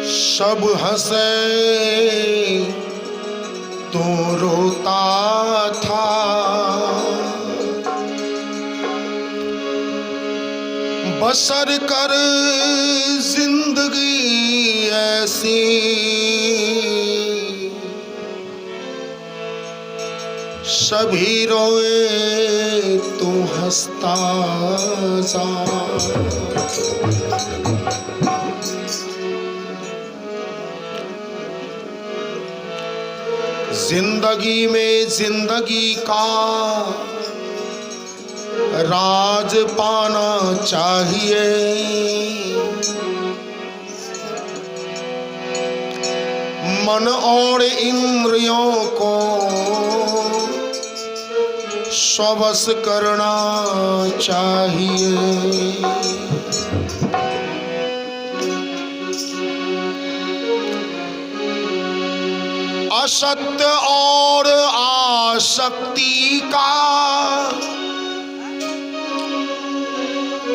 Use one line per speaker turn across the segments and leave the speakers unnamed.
सब हंसे तो रोता था, बसर कर जिंदगी ऐसी सभी रोए तू हंसता जा। जिंदगी में जिंदगी का राज पाना चाहिए, मन और इंद्रियों को स्वश करना चाहिए। असत्य और आसक्ति का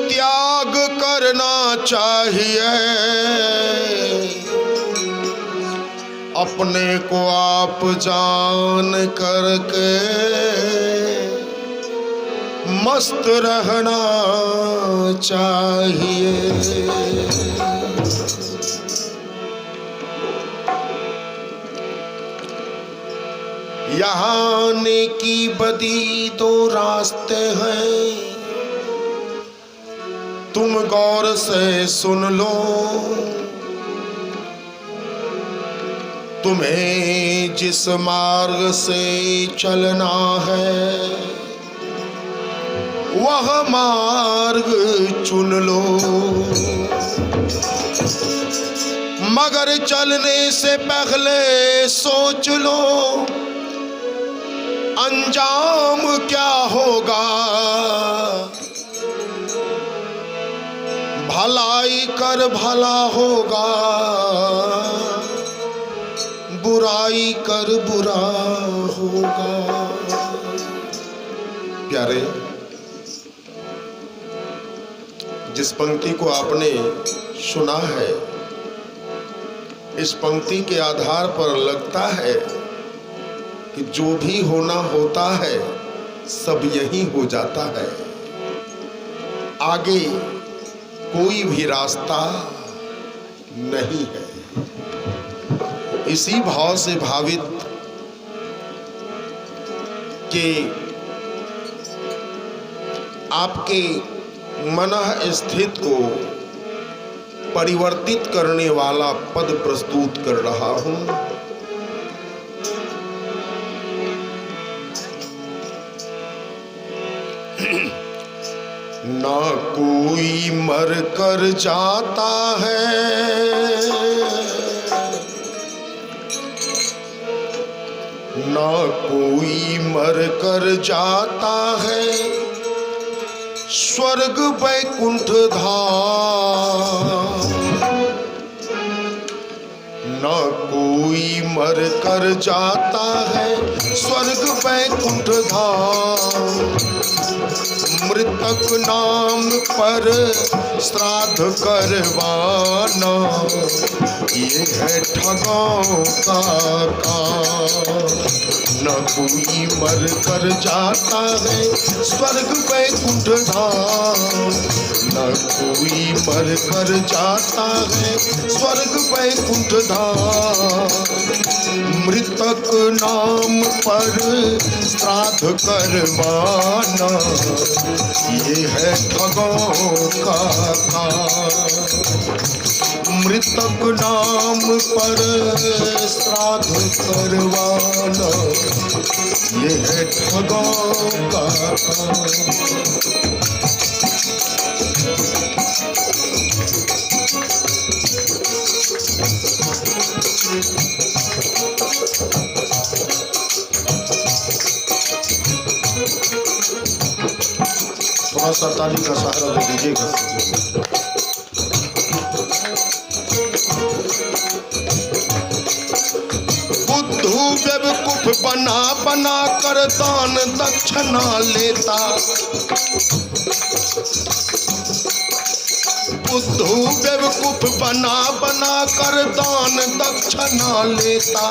त्याग करना चाहिए, अपने को आप जान करके मस्त रहना चाहिए। यहाँ नेकी बदी दो रास्ते हैं, तुम गौर से सुन लो। तुम्हें जिस मार्ग से चलना है वह मार्ग चुन लो, मगर चलने से पहले सोच लो अंजाम क्या होगा। भलाई कर भला होगा, बुराई कर बुरा होगा। प्यारे, जिस पंक्ति को आपने सुना है, इस पंक्ति के आधार पर लगता है कि जो भी होना होता है सब यही हो जाता है, आगे कोई भी रास्ता नहीं है। इसी भाव से भावित कि आपके मनः स्थित को परिवर्तित करने वाला पद प्रस्तुत कर रहा हूं। ना कोई मर कर जाता है, ना कोई मर कर जाता है, स्वर्ग वैकुंठ धाम। ना कोई मर कर जाता है, स्वर्ग वैकुंठ धाम। मृतक नाम पर श्राद्ध करवाना, ये है ठगों का काम। न कोई मर कर जाता है, स्वर्ग वैकुंठ धाम। न कोई मर कर जाता है, स्वर्ग वैकुंठ धाम। मृतक नाम पर श्राद्ध करवाना, ये है ठगों का काम। मृतक नाम पर श्राद्ध करवाना, ये है ठगों का काम। थोड़ा सा ताली का सहारा दे दीजिएगा। बुद्धू बेवकूफ बना बना कर दान दक्षिणा लेता, बुद्धू बेवकूफ बना बना कर दान दक्षिणा लेता,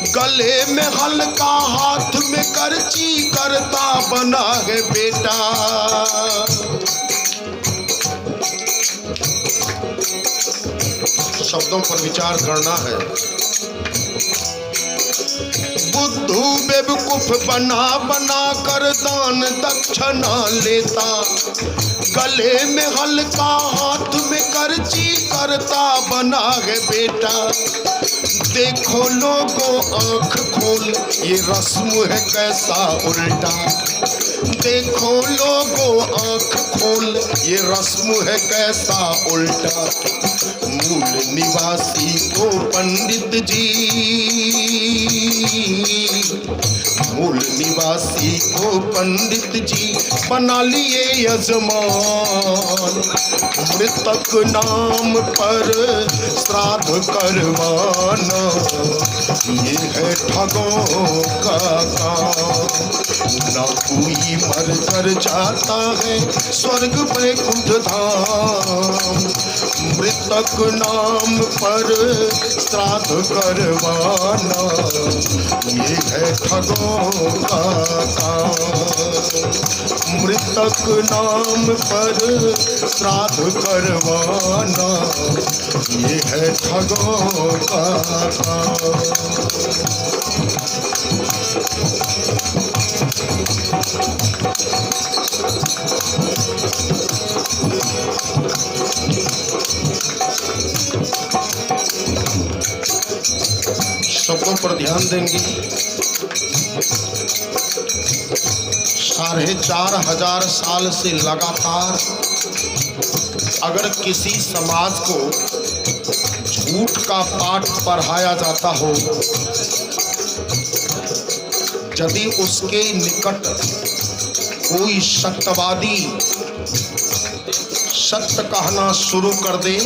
गले में हल्का हाथ में करची करता बना है बेटा। शब्दों पर विचार करना है। बुद्धू बेवकूफ बना बना कर दान दक्षिणा लेता, गले में हल्का हाथ में करची करता बना है बेटा। देखो लोगों आंख खोल ये रस्म है कैसा उल्टा, देखो लोगों आंख खोल ये रस्म है कैसा उल्टा। मूल निवासी को पंडित जी, मूल निवासी को पंडित जी बना लिए यजमान, मृतक नाम पर श्राद्ध करवाना ये है ठगों का काम। ना कोई मर कर जाता है स्वर्ग वैकुंठ धाम, मृतक नाम पर श्राद्ध करवाना ये है ठगों का काम। मृतक नाम पर श्राद्ध करवाना ये है ठगों का काम। शब्दों पर ध्यान देंगे। 4500 साल से लगातार अगर किसी समाज को झूठ का पाठ पढ़ाया जाता हो, यदि उसके निकट कोई सत्यवादी सत्य कहना शुरू कर दे,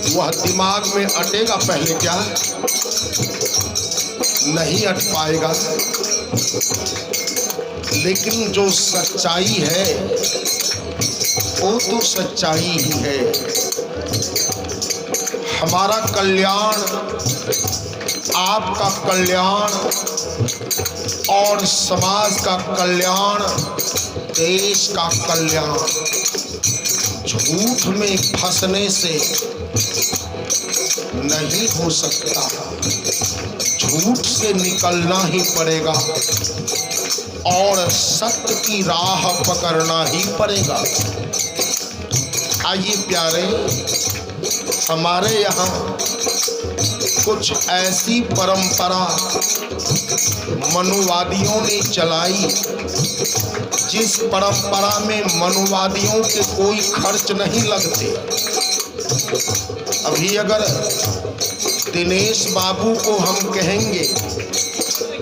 वह दिमाग में अटेगा पहले क्या? नहीं अट पाएगा। लेकिन जो सच्चाई है वो तो सच्चाई ही है। हमारा कल्याण, आपका कल्याण और समाज का कल्याण, देश का कल्याण झूठ में फंसने से नहीं हो सकता। झूठ से निकलना ही पड़ेगा और सत्य की राह पकड़ना ही पड़ेगा। आइए प्यारे, हमारे यहाँ कुछ ऐसी परंपरा मनुवादियों ने चलाई जिस परंपरा में मनुवादियों के कोई खर्च नहीं लगते। अभी अगर दिनेश बाबू को हम कहेंगे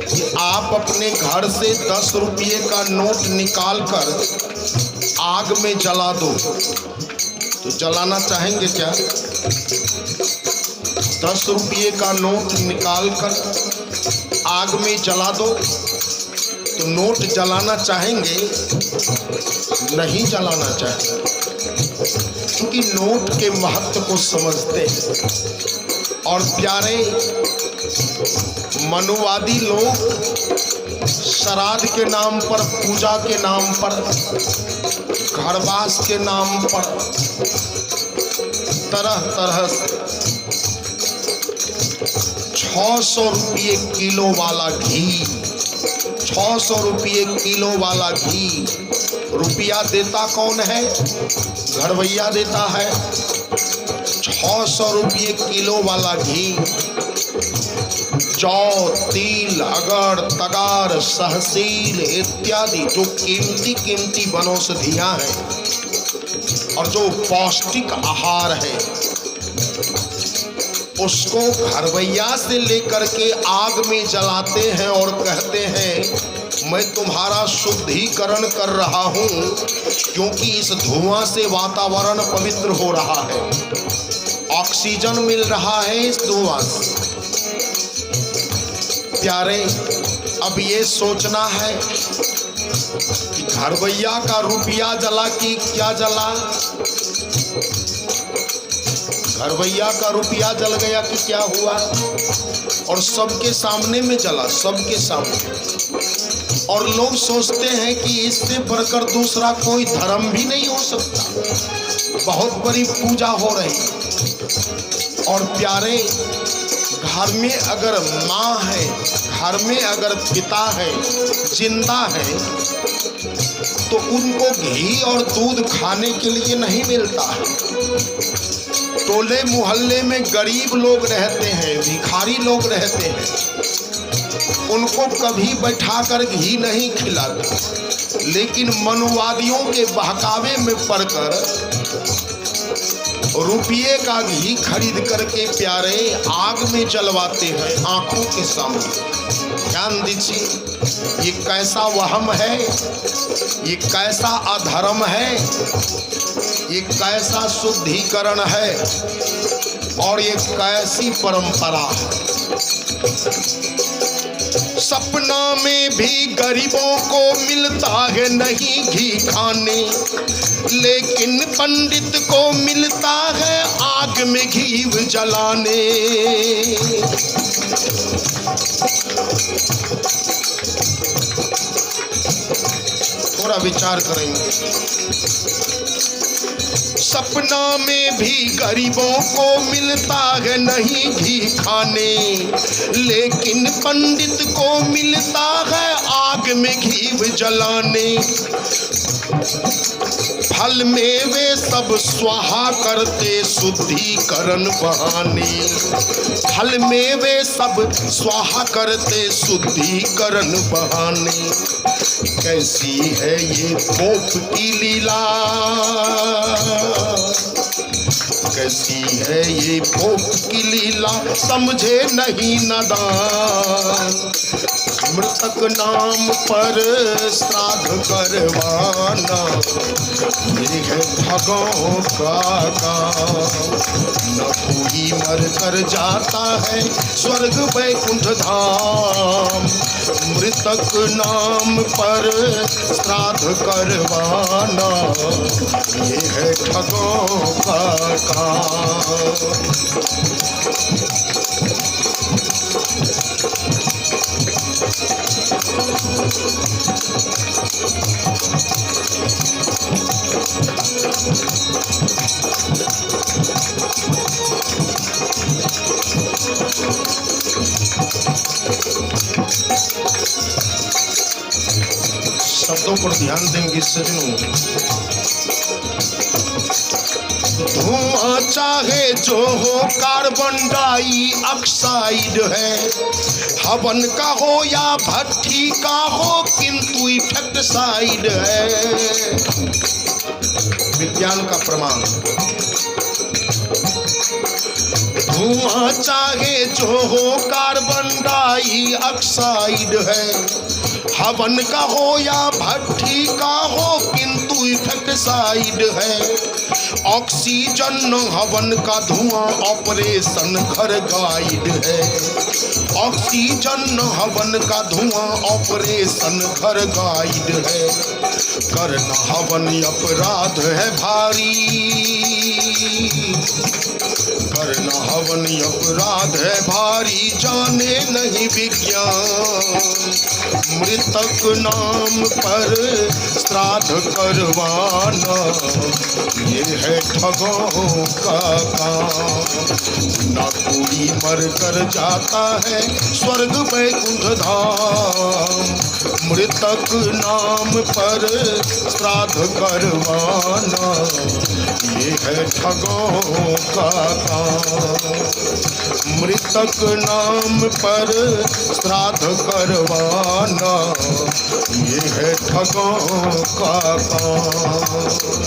कि आप अपने घर से 10 रुपये का नोट निकाल कर आग में जला दो, तो जलाना चाहेंगे क्या? 10 रुपये का नोट निकाल कर आग में जला दो तो नोट जलाना चाहेंगे? नहीं जलाना चाहेंगे, क्योंकि नोट के महत्व को समझते हैं। और प्यारे, मनुवादी लोग श्राद्ध के नाम पर, पूजा के नाम पर, घरवास के नाम पर तरह तरह से 600 रुपये किलो वाला घी, 600 रुपये किलो वाला घी, रुपया देता कौन है? घरवैया देता है। 600 रुपये किलो वाला घी, जौ, तिल, अगर, तगार, सहसील इत्यादि जो कीमती कीमती वनौषधियां हैं और जो पौष्टिक आहार है, उसको घरवैया से लेकर के आग में जलाते हैं और कहते हैं मैं तुम्हारा शुद्धिकरण कर रहा हूँ, क्योंकि इस धुआं से वातावरण पवित्र हो रहा है, ऑक्सीजन मिल रहा है इस धुआं से। प्यारे, अब ये सोचना है कि घरवैया का रुपया जला कि क्या जला? घरवैया का रुपया जल गया कि क्या हुआ? और सबके सामने में जला, सबके सामने। और लोग सोचते हैं कि इससे बढ़कर दूसरा कोई धर्म भी नहीं हो सकता। बहुत बड़ी पूजा हो रही। और प्यारे, घर में अगर माँ है, घर में अगर पिता है, जिंदा है, तो उनको घी और दूध खाने के लिए नहीं मिलता है। टोले मोहल्ले में गरीब लोग रहते हैं, भिखारी लोग रहते हैं, उनको कभी बैठाकर घी नहीं खिलाते। लेकिन मनवादियों के बहकावे में पड़कर रुपये का घी खरीद करके प्यारे आग में जलवाते हैं आंखों के सामने। ध्यान दीजिए, ये कैसा वहम है, ये कैसा अधर्म है, ये कैसा शुद्धिकरण है, और ये कैसी परंपरा है। सपना में भी गरीबों को मिलता है नहीं घी खाने, लेकिन पंडित को मिलता है आग में घी जलाने। थोड़ा विचार करेंगे। सपना में भी गरीबों को मिलता है नहीं घी खाने, लेकिन पंडित को मिलता है आग में घी जलाने। फल में वे सब स्वाहा करते शुद्धिकरण बहाने। फल में वे सब स्वाहा करते शुद्धिकरण बहाने। कैसी है ये पोप की लीला, कैसी है ये पोप की लीला, समझे नहीं नादान। मृतक नाम पर श्राद्ध करवाना, ये है भगों का काम। न कोई मर कर जाता है स्वर्ग वैकुंठ धाम। मृतक नाम पर श्राद्ध करवाना, ये है ठगों का काम। शब्दों पर ध्यान देंगे सजनों। धुआं चाहे जो हो कार्बन डाइऑक्साइड है, हवन का हो या भट्ठी का हो, किंतु इफेक्ट साइड है। विज्ञान का प्रमाण। धुआं चाहे जो हो कार्बन डाइऑक्साइड है, हवन का हो या भट्ठी का हो, किंतु इफेक्ट साइड है। ऑक्सीजन हवन का धुआं ऑपरेशन घर गाइड है। ऑक्सीजन हवन का धुआं ऑपरेशन घर गाइड है। करना हवन अपराध है भारी, करना हवन अपराध है भारी, जाने नहीं विज्ञान। मृतक नाम पर श्राद्ध करवाना, ये है ठगों का काम। ना कोई मर कर जाता है स्वर्ग वैकुंठ धाम। मृतक नाम पर श्राद्ध करवाना, ये है ठगों का काम। मृतक नाम पर श्राद्ध करवाना, ये है ठगों का काम।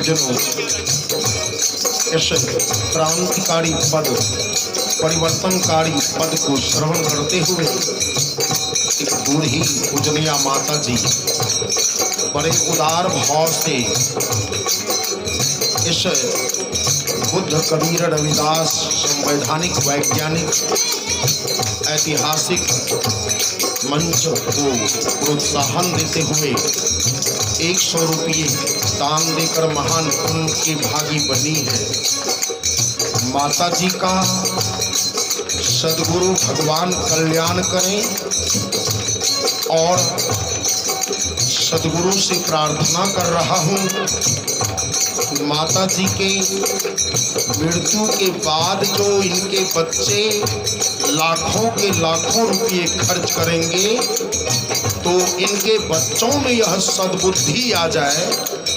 सज्जनों, इस क्रांतिकारी पद, परिवर्तनकारी पद को श्रवण करते हुए एक बूढ़ी पूजनीया माता जी बड़े उदार भाव से इस बुद्ध कबीर रविदास संवैधानिक वैज्ञानिक ऐतिहासिक मंच को प्रोत्साहन देते हुए 100 रुपये दान देकर महान पुण्य की भागी बनी है। माता जी का सद्गुरु भगवान कल्याण करें और सद्गुरु से प्रार्थना कर रहा हूँ, माता जी के मृत्यु के बाद जो इनके बच्चे लाखों के लाखों रुपये खर्च करेंगे तो इनके बच्चों में यह सद्बुद्धि आ जाए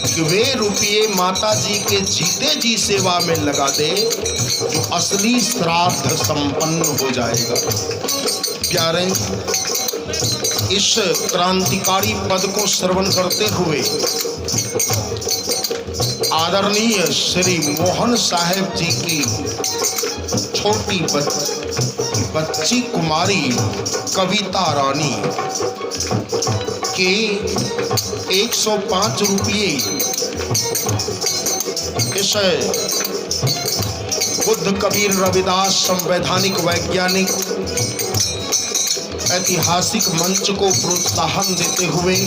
कि वे रुपये माता जी के जीते जी सेवा में लगा दे, जो असली श्राद्ध संपन्न हो जाएगा। प्यारे, इस क्रांतिकारी पद को श्रवण करते हुए आदरणीय श्री मोहन साहेब जी की छोटी बच्ची कुमारी कविता रानी के 105 रुपये इस बुद्ध कबीर रविदास संवैधानिक वैज्ञानिक ऐतिहासिक मंच को प्रोत्साहन देते हुए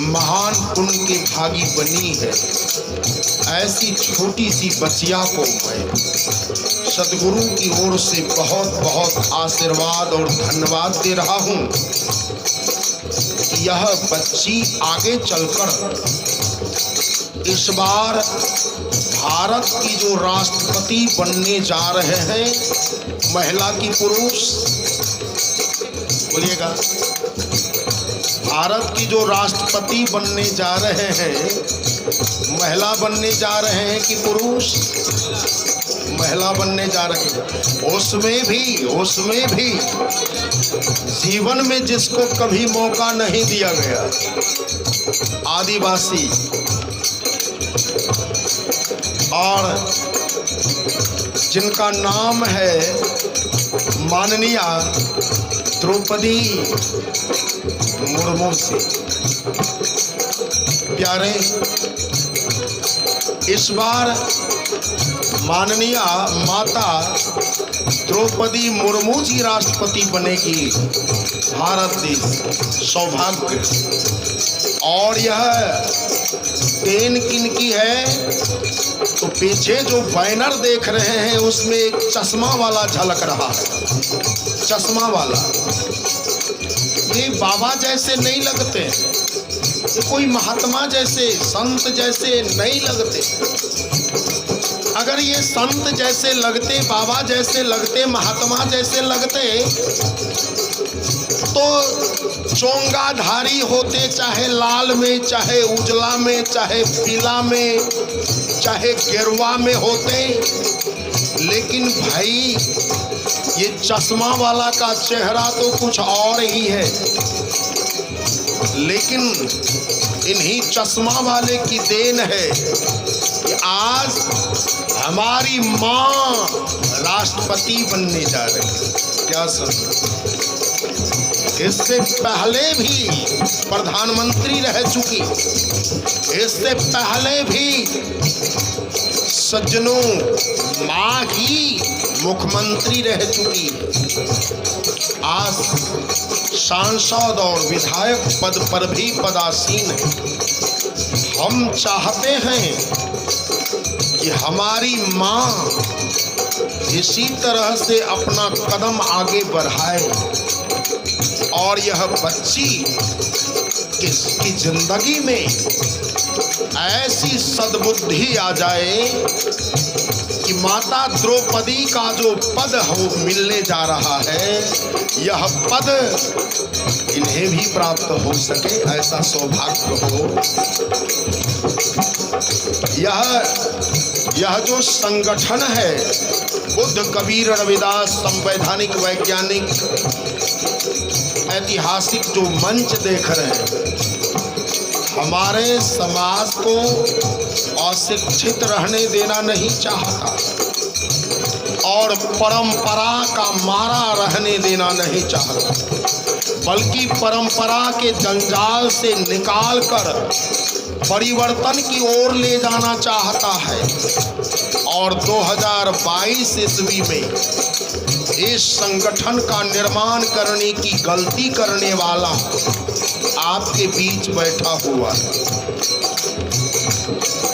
महान पुण्य के भागी बनी है। ऐसी छोटी सी बचिया को मैं सद्गुरु की ओर से बहुत बहुत आशीर्वाद और धन्यवाद दे रहा हूँ कि यह बच्ची आगे चलकर इस बार भारत की जो राष्ट्रपति बनने जा रहे हैं, महिला की पुरुष, बोलिएगा, भारत की जो राष्ट्रपति बनने जा रहे हैं, महिला बनने जा रहे हैं कि पुरुष? महिला बनने जा रहे हैं। उसमें भी जीवन में जिसको कभी मौका नहीं दिया गया, आदिवासी और जिनका नाम है माननीय द्रौपदी मुर्मू से। प्यारे, इस बार माननीय माता द्रौपदी मुर्मू जी राष्ट्रपति बनेगी भारत देश, सौभाग्य। और यह देन किनकी है? तो पीछे जो बैनर देख रहे हैं उसमें एक चश्मा वाला झलक रहा है, चश्मा वाला। ये बाबा जैसे नहीं लगते, ये कोई महात्मा जैसे, संत जैसे नहीं लगते। अगर ये संत जैसे लगते, बाबा जैसे लगते, महात्मा जैसे लगते तो चोंगाधारी होते, चाहे लाल में, चाहे उजला में, चाहे पीला में, चाहे गेरुआ में होते। लेकिन भाई ये चश्मा वाला का चेहरा तो कुछ और ही है। लेकिन इन्हीं चश्मा वाले की देन है कि आज हमारी माँ राष्ट्रपति बनने जा रही है। क्या समझ? इससे पहले भी प्रधानमंत्री रह चुकी, इससे पहले भी सज्जनों माँ ही मुख्यमंत्री रह चुकी। आज सांसद और विधायक पद पर भी पदासीन है। हम चाहते हैं कि हमारी माँ इसी तरह से अपना कदम आगे बढ़ाए और यह बच्ची की जिंदगी में ऐसी सद्बुद्धि आ जाए कि माता द्रौपदी का जो पद हो मिलने जा रहा है, यह पद इन्हें भी प्राप्त हो सके, ऐसा सौभाग्य हो। यह जो संगठन है बुद्ध कबीर रविदास संवैधानिक वैज्ञानिक ऐतिहासिक जो मंच देख रहे हैं, हमारे समाज को अशिक्षित रहने देना नहीं चाहता और परंपरा का मारा रहने देना नहीं चाहता, बल्कि परंपरा के जंजाल से निकालकर परिवर्तन की ओर ले जाना चाहता है। और 2022 ईस्वी में इस संगठन का निर्माण करने की गलती करने वाला आपके बीच बैठा हुआ है,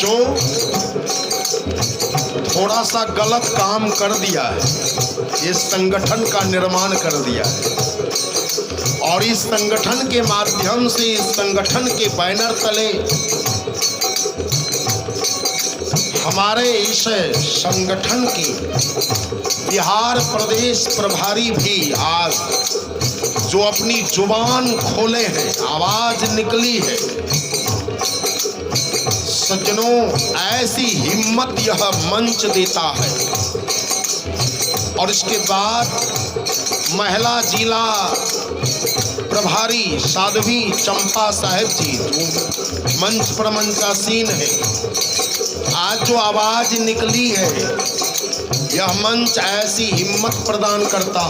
जो थोड़ा सा गलत काम कर दिया है, इस संगठन का निर्माण कर दिया है और इस संगठन के माध्यम से, इस संगठन के बैनर तले हमारे इस संगठन की बिहार प्रदेश प्रभारी भी आज जो अपनी जुबान खोले हैं, आवाज निकली है, सज्जनों ऐसी हिम्मत यह मंच देता है। और इसके बाद महिला जिला प्रभारी साध्वी चंपा साहेब जी जो मंच पर मंचासीन है, आज जो आवाज निकली है, यह मंच ऐसी हिम्मत प्रदान करता